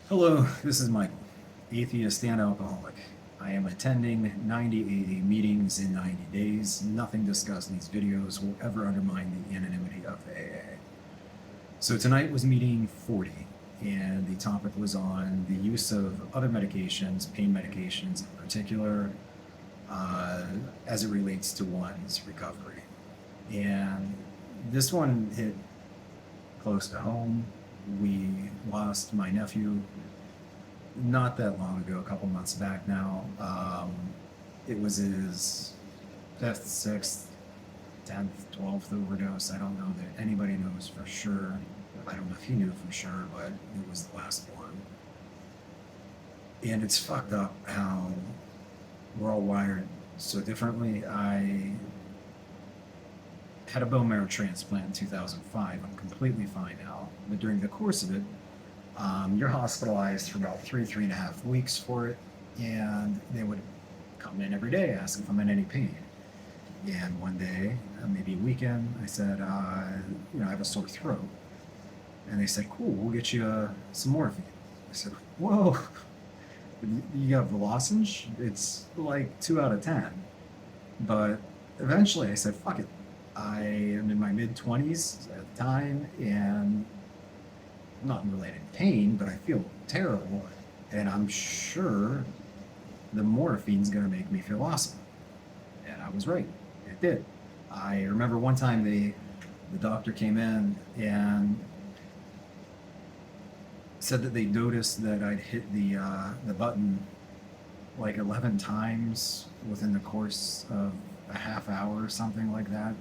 Hello, this is Michael, atheist and alcoholic. I am attending 90 AA meetings in 90 days. Nothing discussed in these videos will ever undermine the anonymity of AA. So tonight was meeting 40, and the topic was on the use of other medications, pain medications in particular, as it relates to one's recovery. And this one hit close to home. We lost my nephew not that long ago, a couple months back now. It was his fifth, sixth, 10th, 12th overdose. I don't know that anybody knows for sure. I don't know if he knew for sure, but it was the last one. And it's fucked up how we're all wired so differently. I had a bone marrow transplant in 2005. I'm completely fine now. But during the course of it, you're hospitalized for about 3.5 weeks for it, and they would come in every day, ask if I'm in any pain. And one day, maybe a weekend, I said, I have a sore throat. And they said, cool, we'll get you some morphine. I said, whoa, you got Velocenge? It's like 2 out of 10. But eventually I said, fuck it. I am in my mid-20s at the time, and I'm not in related pain, but I feel terrible, and I'm sure the morphine's gonna make me feel awesome. And I was right. It did. I remember one time the doctor came in and said that they noticed that I'd hit the button like 11 times within the course of a half hour or something like that.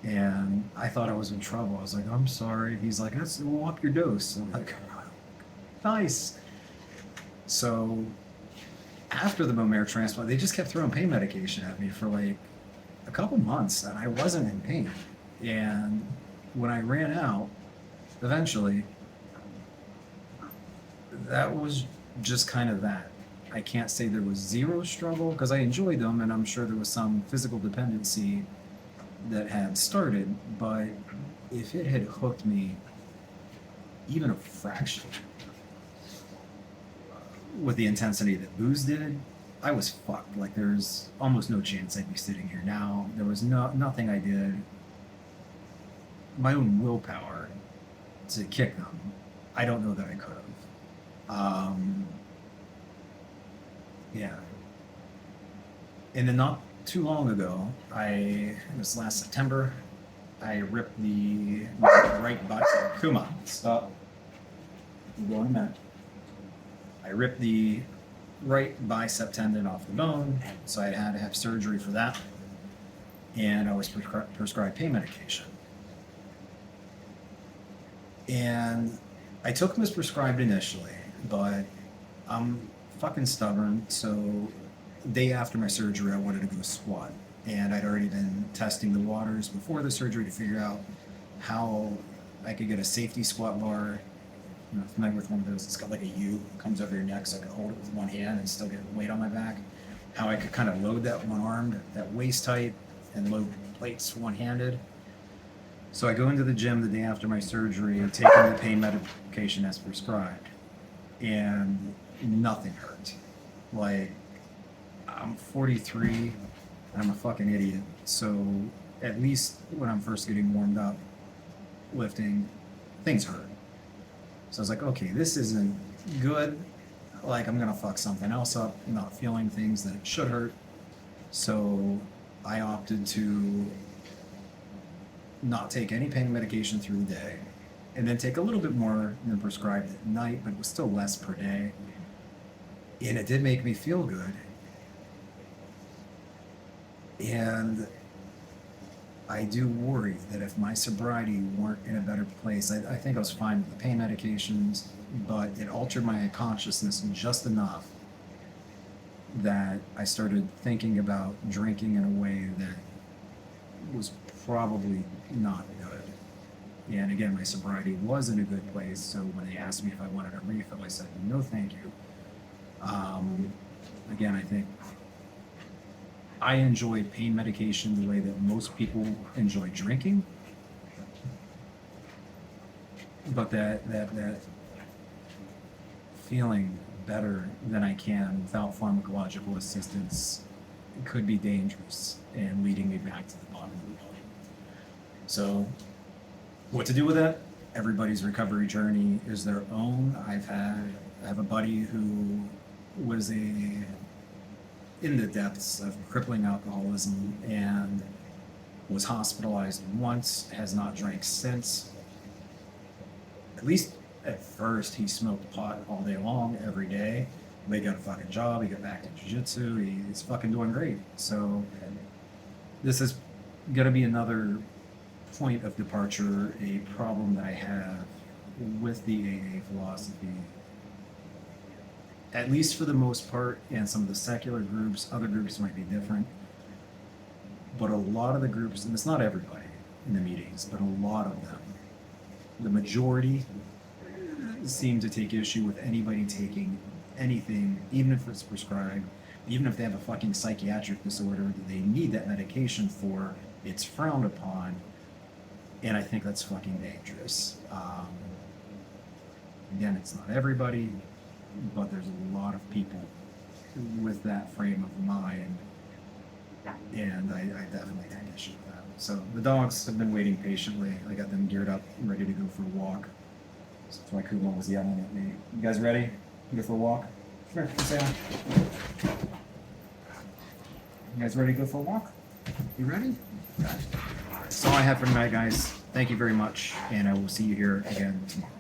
And I thought I was in trouble. I was like, I'm sorry. He's like, we'll up your dose. I'm like, nice. So after the bone marrow transplant, they just kept throwing pain medication at me for like a couple months, and I wasn't in pain. And when I ran out, eventually, that was just kind of that. I can't say there was zero struggle, because I enjoyed them, and I'm sure there was some physical dependency that had started, but if it had hooked me even a fraction with the intensity that booze did, I was fucked. Like, there's almost no chance I'd be sitting here now. There was nothing I did, my own willpower, to kick them. I don't know that I could have. Yeah. And then not too long ago, it was last September, I ripped the right bicep. Kuma, stop. We'll go in a minute. I ripped the right bicep tendon off the bone, so I had to have surgery for that. And I was prescribed pain medication. And I took them as prescribed initially, but I'm fucking stubborn, so day after my surgery, I wanted to go squat. And I'd already been testing the waters before the surgery to figure out how I could get a safety squat bar. Familiar with one of those? It's got like a U, comes over your neck, so I could hold it with one hand and still get weight on my back. How I could kind of load that one-armed, that waist height, and load plates one-handed. So I go into the gym the day after my surgery, taking the pain medication as prescribed, and nothing hurt. Like, I'm 43, I'm a fucking idiot, so at least when I'm first getting warmed up lifting, things hurt. So I was like, okay, this isn't good. Like, I'm gonna fuck something else up. I'm not feeling things that should hurt. So I opted to not take any pain medication through the day, and then take a little bit more than prescribed at night, but it was still less per day. And it did make me feel good. And I do worry that if my sobriety weren't in a better place, I think I was fine with the pain medications, but it altered my consciousness just enough that I started thinking about drinking in a way that was probably not good. And again, my sobriety was in a good place, so when they asked me if I wanted a refill, I said, no, thank you. Again, I think I enjoy pain medication the way that most people enjoy drinking, but that feeling better than I can without pharmacological assistance could be dangerous and leading me back to the bottom of the pile. So, what to do with it? Everybody's recovery journey is their own. I have a buddy who was in the depths of crippling alcoholism and was hospitalized once, has not drank since. At least at first, he smoked pot all day long, every day. He got a fucking job, he got back to jiu-jitsu, he's fucking doing great. So this is gonna be another point of departure, a problem that I have with the AA philosophy. At least for the most part, and some of the secular groups, other groups might be different. But a lot of the groups, and it's not everybody in the meetings, but a lot of them, the majority seem to take issue with anybody taking anything, even if it's prescribed, even if they have a fucking psychiatric disorder that they need that medication for, it's frowned upon. And I think that's fucking dangerous. Again, it's not everybody, but there's a lot of people with that frame of mind. And I definitely take issue with that. So the dogs have been waiting patiently. I got them geared up, ready to go for a walk. So that's why Kumo was yelling at me. You guys ready to go for a walk? Sure, say on. You guys ready to go for a walk? You ready? Okay. That's all I have for tonight, guys. Thank you very much, and I will see you here again tomorrow.